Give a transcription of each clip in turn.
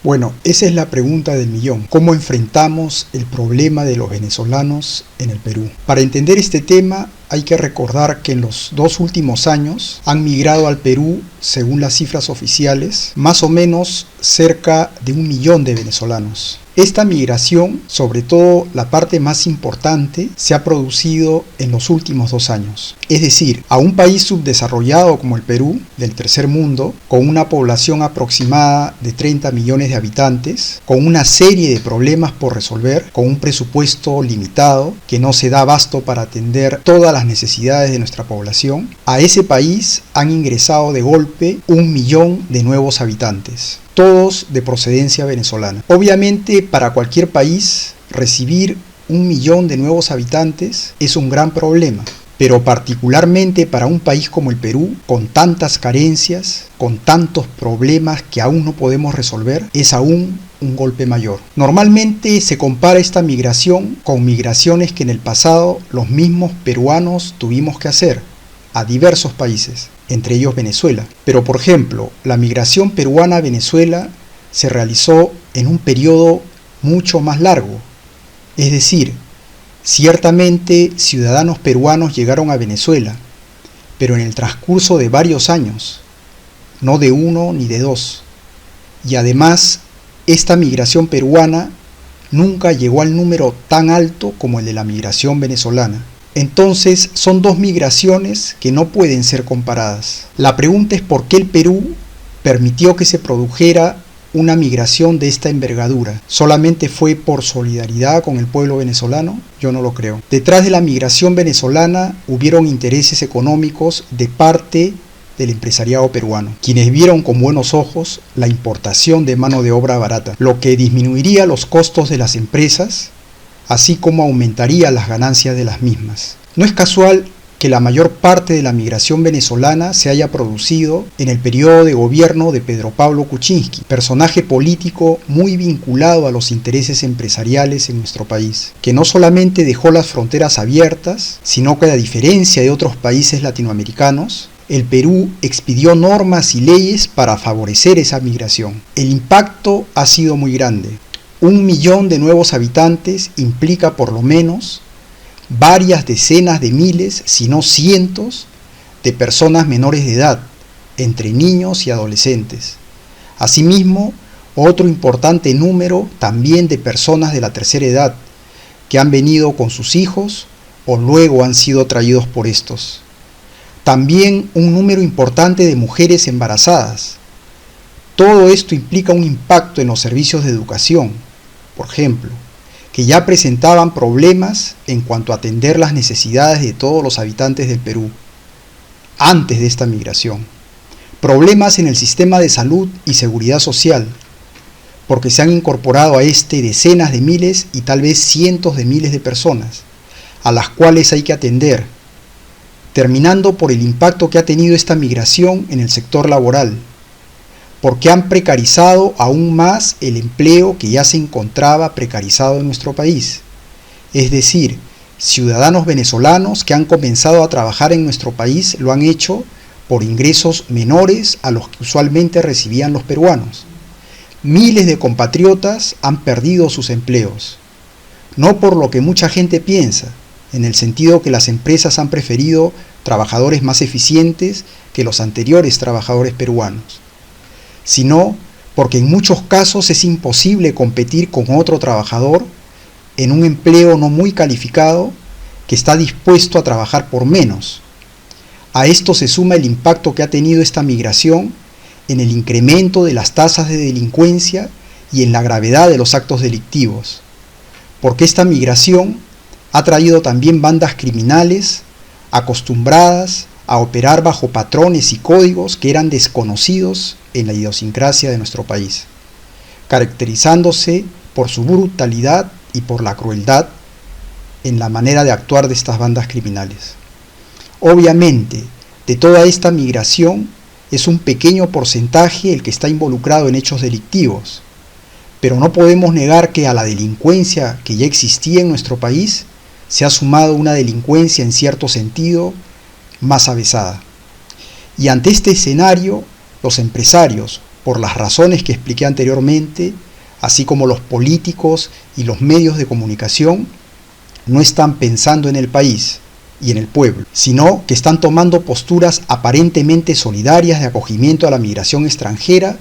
Bueno, esa es la pregunta del millón. ¿Cómo enfrentamos el problema de los venezolanos en el Perú? Para entender este tema hay que recordar que en los 2 últimos años han migrado al Perú, según las cifras oficiales, más o menos cerca de 1 millón de venezolanos. Esta migración, sobre todo la parte más importante, se ha producido en los últimos 2 años. Es decir, a un país subdesarrollado como el Perú, del tercer mundo, con una población aproximada de 30 millones de habitantes, con una serie de problemas por resolver, con un presupuesto limitado que no se da abasto para atender todas las necesidades de nuestra población, a ese país han ingresado de golpe 1 millón de nuevos habitantes, todos de procedencia venezolana. Obviamente, para cualquier país, recibir 1 millón de nuevos habitantes es un gran problema, pero particularmente para un país como el Perú, con tantas carencias, con tantos problemas que aún no podemos resolver, es aún un golpe mayor. Normalmente se compara esta migración con migraciones que en el pasado los mismos peruanos tuvimos que hacer a diversos países, entre ellos Venezuela. Pero por ejemplo, la migración peruana a Venezuela se realizó en un periodo mucho más largo. Es decir, ciertamente ciudadanos peruanos llegaron a Venezuela, pero en el transcurso de varios años, no de 1 ni de 2. Y además, esta migración peruana nunca llegó al número tan alto como el de la migración venezolana. Entonces son 2 migraciones que no pueden ser comparadas. La pregunta es por qué el Perú permitió que se produjera una migración de esta envergadura. ¿Solamente fue por solidaridad con el pueblo venezolano? Yo no lo creo. Detrás de la migración venezolana hubieron intereses económicos de parte del empresariado peruano, quienes vieron con buenos ojos la importación de mano de obra barata, lo que disminuiría los costos de las empresas, así como aumentaría las ganancias de las mismas. No es casual que la mayor parte de la migración venezolana se haya producido en el periodo de gobierno de Pedro Pablo Kuczynski, personaje político muy vinculado a los intereses empresariales en nuestro país, que no solamente dejó las fronteras abiertas, sino que a diferencia de otros países latinoamericanos, el Perú expidió normas y leyes para favorecer esa migración. El impacto ha sido muy grande. 1 millón de nuevos habitantes implica por lo menos varias decenas de miles, si no cientos, de personas menores de edad, entre niños y adolescentes. Asimismo, otro importante número también de personas de la tercera edad, que han venido con sus hijos o luego han sido traídos por estos. También un número importante de mujeres embarazadas. Todo esto implica un impacto en los servicios de educación, por ejemplo, que ya presentaban problemas en cuanto a atender las necesidades de todos los habitantes del Perú, antes de esta migración. Problemas en el sistema de salud y seguridad social, porque se han incorporado a este decenas de miles y tal vez cientos de miles de personas, a las cuales hay que atender, terminando por el impacto que ha tenido esta migración en el sector laboral, porque han precarizado aún más el empleo que ya se encontraba precarizado en nuestro país. Es decir, ciudadanos venezolanos que han comenzado a trabajar en nuestro país lo han hecho por ingresos menores a los que usualmente recibían los peruanos. Miles de compatriotas han perdido sus empleos, no por lo que mucha gente piensa, en el sentido que las empresas han preferido trabajadores más eficientes que los anteriores trabajadores peruanos, sino porque en muchos casos es imposible competir con otro trabajador en un empleo no muy calificado que está dispuesto a trabajar por menos. A esto se suma el impacto que ha tenido esta migración en el incremento de las tasas de delincuencia y en la gravedad de los actos delictivos, porque esta migración ha traído también bandas criminales acostumbradas a operar bajo patrones y códigos que eran desconocidos en la idiosincrasia de nuestro país, caracterizándose por su brutalidad y por la crueldad en la manera de actuar de estas bandas criminales. Obviamente, de toda esta migración es un pequeño porcentaje el que está involucrado en hechos delictivos, pero no podemos negar que a la delincuencia que ya existía en nuestro país se ha sumado una delincuencia en cierto sentido más avesada. Y ante este escenario, los empresarios, por las razones que expliqué anteriormente, así como los políticos y los medios de comunicación, no están pensando en el país y en el pueblo, sino que están tomando posturas aparentemente solidarias de acogimiento a la migración extranjera,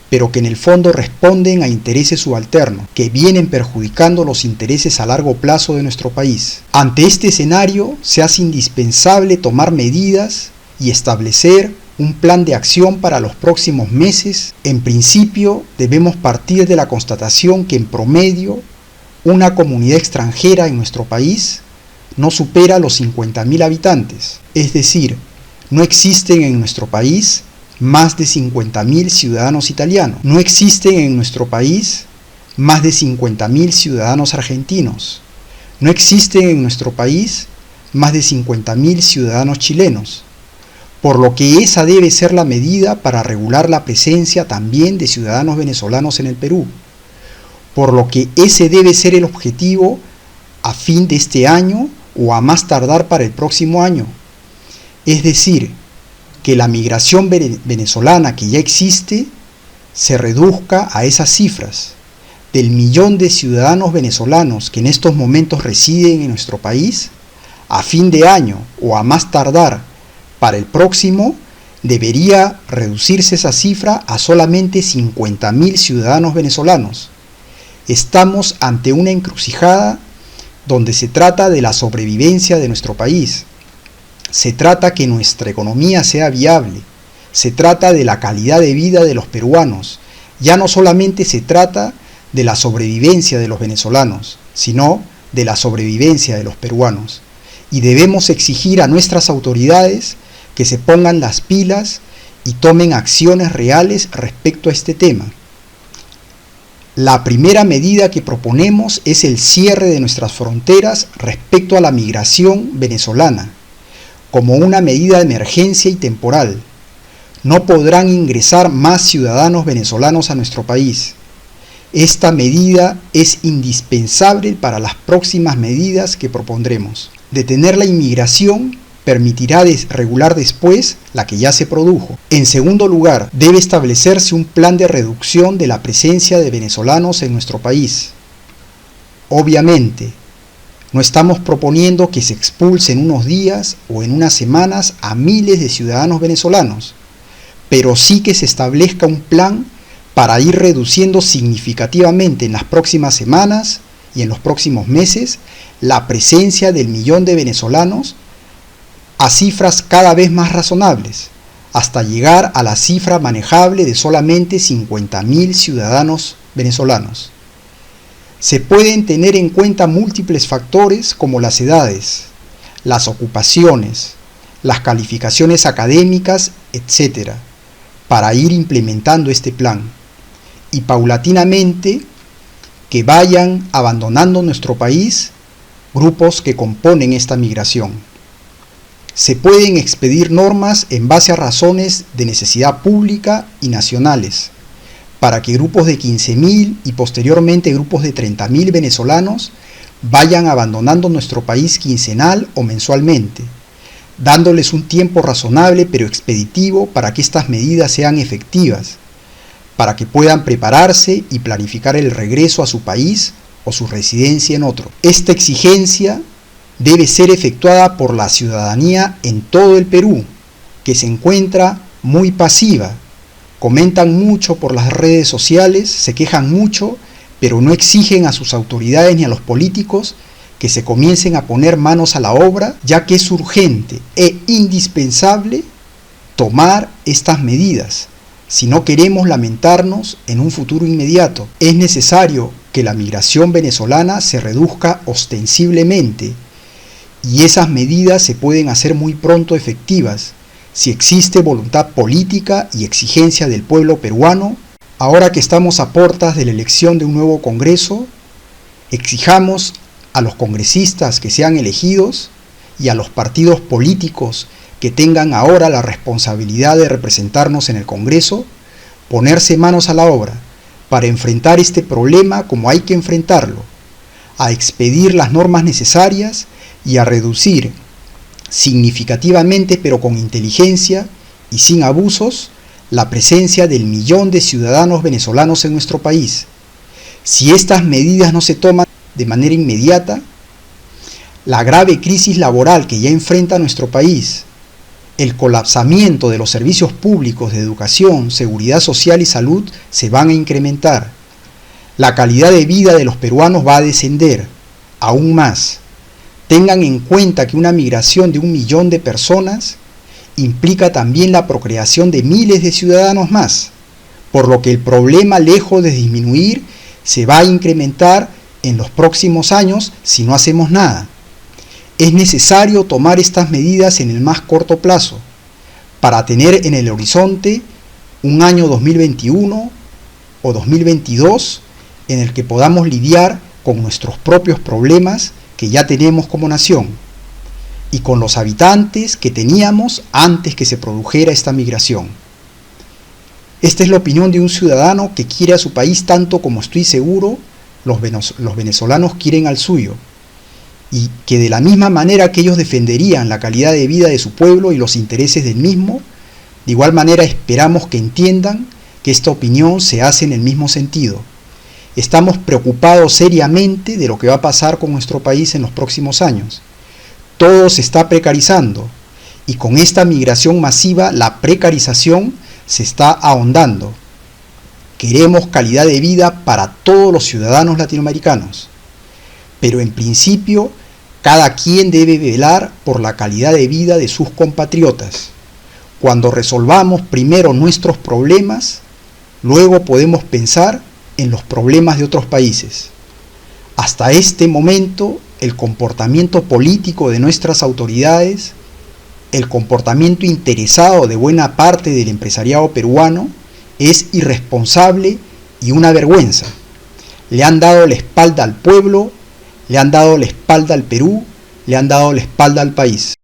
pero que en el fondo responden a intereses subalternos, que vienen perjudicando los intereses a largo plazo de nuestro país. Ante este escenario, se hace indispensable tomar medidas y establecer un plan de acción para los próximos meses. En principio, debemos partir de la constatación que en promedio, una comunidad extranjera en nuestro país no supera los 50.000 habitantes, es decir, no existen en nuestro país más de 50.000 ciudadanos italianos, no existen en nuestro país más de 50.000 ciudadanos argentinos, no existen en nuestro país más de 50.000 ciudadanos chilenos, por lo que esa debe ser la medida para regular la presencia también de ciudadanos venezolanos en el Perú, por lo que ese debe ser el objetivo a fin de este año o a más tardar para el próximo año. Es decir, que la migración venezolana que ya existe se reduzca a esas cifras. Del 1.000.000 de ciudadanos venezolanos que en estos momentos residen en nuestro país, a fin de año o a más tardar para el próximo, debería reducirse esa cifra a solamente 50.000 ciudadanos venezolanos. Estamos ante una encrucijada donde se trata de la sobrevivencia de nuestro país. Se trata que nuestra economía sea viable. Se trata de la calidad de vida de los peruanos. Ya no solamente se trata de la sobrevivencia de los venezolanos, sino de la sobrevivencia de los peruanos. Y debemos exigir a nuestras autoridades que se pongan las pilas y tomen acciones reales respecto a este tema. La primera medida que proponemos es el cierre de nuestras fronteras respecto a la migración venezolana, como una medida de emergencia y temporal. No podrán ingresar más ciudadanos venezolanos a nuestro país. Esta medida es indispensable para las próximas medidas que propondremos. Detener la inmigración permitirá regular después la que ya se produjo. En segundo lugar, debe establecerse un plan de reducción de la presencia de venezolanos en nuestro país. Obviamente, no estamos proponiendo que se expulsen unos días o en unas semanas a miles de ciudadanos venezolanos, pero sí que se establezca un plan para ir reduciendo significativamente en las próximas semanas y en los próximos meses la presencia del 1.000.000 de venezolanos a cifras cada vez más razonables, hasta llegar a la cifra manejable de solamente 50.000 ciudadanos venezolanos. Se pueden tener en cuenta múltiples factores como las edades, las ocupaciones, las calificaciones académicas, etc., para ir implementando este plan, y paulatinamente que vayan abandonando nuestro país grupos que componen esta migración. Se pueden expedir normas en base a razones de necesidad pública y nacionales, para que grupos de 15.000 y posteriormente grupos de 30.000 venezolanos vayan abandonando nuestro país quincenal o mensualmente, dándoles un tiempo razonable pero expeditivo para que estas medidas sean efectivas, para que puedan prepararse y planificar el regreso a su país o su residencia en otro. Esta exigencia debe ser efectuada por la ciudadanía en todo el Perú, que se encuentra muy pasiva. Comentan mucho por las redes sociales, se quejan mucho, pero no exigen a sus autoridades ni a los políticos que se comiencen a poner manos a la obra, ya que es urgente e indispensable tomar estas medidas. Si no queremos lamentarnos en un futuro inmediato, es necesario que la migración venezolana se reduzca ostensiblemente, y esas medidas se pueden hacer muy pronto efectivas si existe voluntad política y exigencia del pueblo peruano. Ahora que estamos a puertas de la elección de un nuevo Congreso, exijamos a los congresistas que sean elegidos y a los partidos políticos que tengan ahora la responsabilidad de representarnos en el Congreso, ponerse manos a la obra para enfrentar este problema como hay que enfrentarlo, a expedir las normas necesarias y a reducir significativamente, pero con inteligencia y sin abusos, la presencia del 1.000.000 de ciudadanos venezolanos en nuestro país. Si estas medidas no se toman de manera inmediata, la grave crisis laboral que ya enfrenta nuestro país, el colapsamiento de los servicios públicos de educación, seguridad social y salud se van a incrementar. La calidad de vida de los peruanos va a descender aún más. Tengan en cuenta que una migración de 1.000.000 de personas implica también la procreación de miles de ciudadanos más, por lo que el problema, lejos de disminuir, se va a incrementar en los próximos años si no hacemos nada. Es necesario tomar estas medidas en el más corto plazo, para tener en el horizonte un año 2021 o 2022 en el que podamos lidiar con nuestros propios problemas que ya tenemos como nación y con los habitantes que teníamos antes que se produjera esta migración. Esta es la opinión de un ciudadano que quiere a su país tanto como estoy seguro los venezolanos quieren al suyo, y que de la misma manera que ellos defenderían la calidad de vida de su pueblo y los intereses del mismo, de igual manera esperamos que entiendan que esta opinión se hace en el mismo sentido. Estamos preocupados seriamente de lo que va a pasar con nuestro país en los próximos años. Todo se está precarizando y con esta migración masiva la precarización se está ahondando. Queremos calidad de vida para todos los ciudadanos latinoamericanos, pero en principio cada quien debe velar por la calidad de vida de sus compatriotas. Cuando resolvamos primero nuestros problemas, luego podemos pensar en los problemas de otros países. Hasta este momento, el comportamiento político de nuestras autoridades, el comportamiento interesado de buena parte del empresariado peruano es irresponsable y una vergüenza. Le han dado la espalda al pueblo, le han dado la espalda al Perú, le han dado la espalda al país.